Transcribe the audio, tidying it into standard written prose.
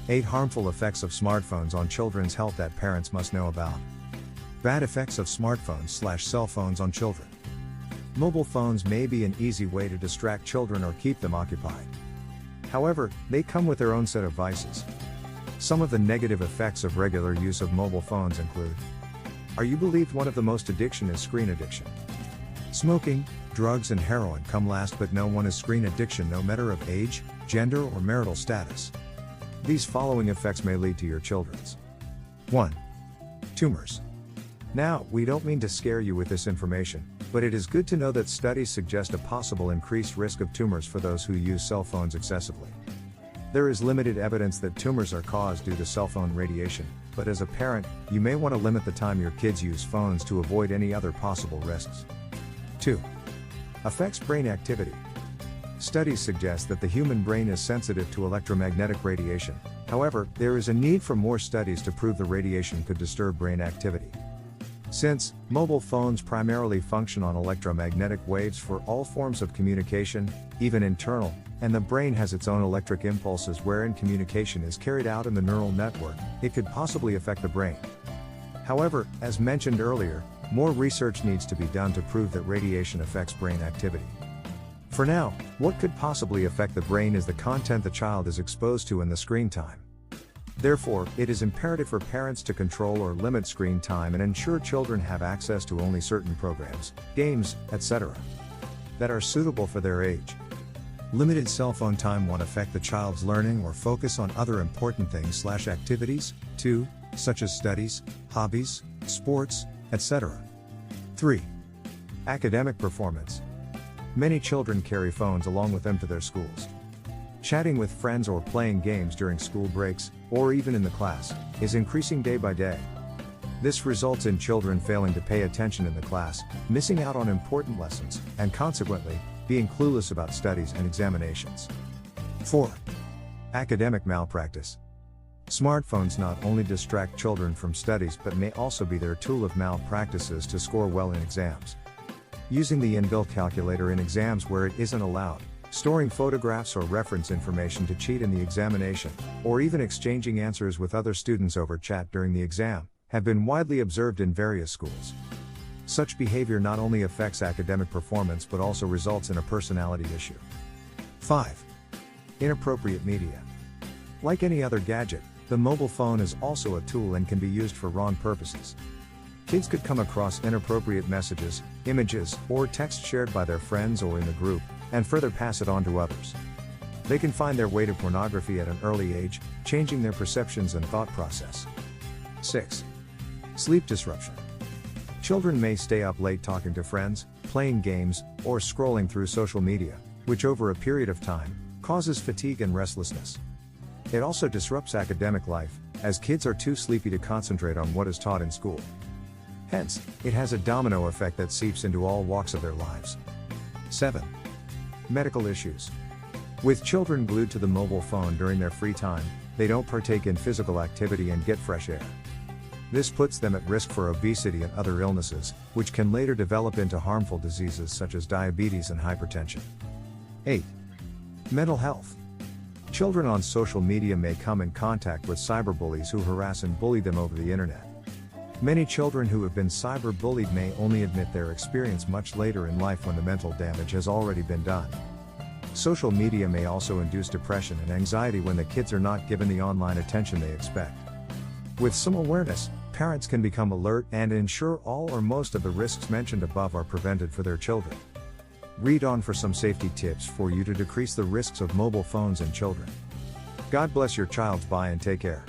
8 harmful effects of smartphones on children's health that parents must know about. Bad effects of smartphones/cell phones on children. Mobile phones may be an easy way to distract children or keep them occupied. However, they come with their own set of vices. Some of the negative effects of regular use of mobile phones include: are you believed one of the most addiction is screen addiction? Smoking, drugs and heroin come last, but no one is screen addiction no matter of age, gender or marital status. These following effects may lead to your children's. 1. Tumors. Now, we don't mean to scare you with this information, but it is good to know that studies suggest a possible increased risk of tumors for those who use cell phones excessively. There is limited evidence that tumors are caused due to cell phone radiation, but as a parent, you may want to limit the time your kids use phones to avoid any other possible risks. 2. Affects brain activity. Studies suggest that the human brain is sensitive to electromagnetic radiation. However, there is a need for more studies to prove the radiation could disturb brain activity. Since mobile phones primarily function on electromagnetic waves for all forms of communication, even internal, and the brain has its own electric impulses wherein communication is carried out in the neural network, it could possibly affect the brain. However, as mentioned earlier, more research needs to be done to prove that radiation affects brain activity. For now, what could possibly affect the brain is the content the child is exposed to and the screen time. Therefore, it is imperative for parents to control or limit screen time and ensure children have access to only certain programs, games, etc. that are suitable for their age. Limited cell phone time won't affect the child's learning or focus on other important things/activities, too, such as studies, hobbies, sports, etc. 3. Academic performance. Many children carry phones along with them to their schools. Chatting with friends or playing games during school breaks, or even in the class, is increasing day by day. This results in children failing to pay attention in the class, missing out on important lessons, and consequently, being clueless about studies and examinations. 4. Academic malpractice. Smartphones not only distract children from studies but may also be their tool of malpractices to score well in exams. Using the inbuilt calculator in exams where it isn't allowed, storing photographs or reference information to cheat in the examination, or even exchanging answers with other students over chat during the exam, have been widely observed in various schools. Such behavior not only affects academic performance but also results in a personality issue. 5. Inappropriate media. Like any other gadget, the mobile phone is also a tool and can be used for wrong purposes. Kids could come across inappropriate messages, images, or text shared by their friends or in the group, and further pass it on to others. They can find their way to pornography at an early age, changing their perceptions and thought process. 6. Sleep disruption. Children may stay up late talking to friends, playing games, or scrolling through social media, which over a period of time, causes fatigue and restlessness. It also disrupts academic life, as kids are too sleepy to concentrate on what is taught in school. Hence, it has a domino effect that seeps into all walks of their lives. 7. Medical issues. With children glued to the mobile phone during their free time, they don't partake in physical activity and get fresh air. This puts them at risk for obesity and other illnesses, which can later develop into harmful diseases such as diabetes and hypertension. 8. Mental health. Children on social media may come in contact with cyberbullies who harass and bully them over the internet. Many children who have been cyberbullied may only admit their experience much later in life when the mental damage has already been done. Social media may also induce depression and anxiety when the kids are not given the online attention they expect. With some awareness, parents can become alert and ensure all or most of the risks mentioned above are prevented for their children. Read on for some safety tips for you to decrease the risks of mobile phones and children. God bless your child's bye and take care.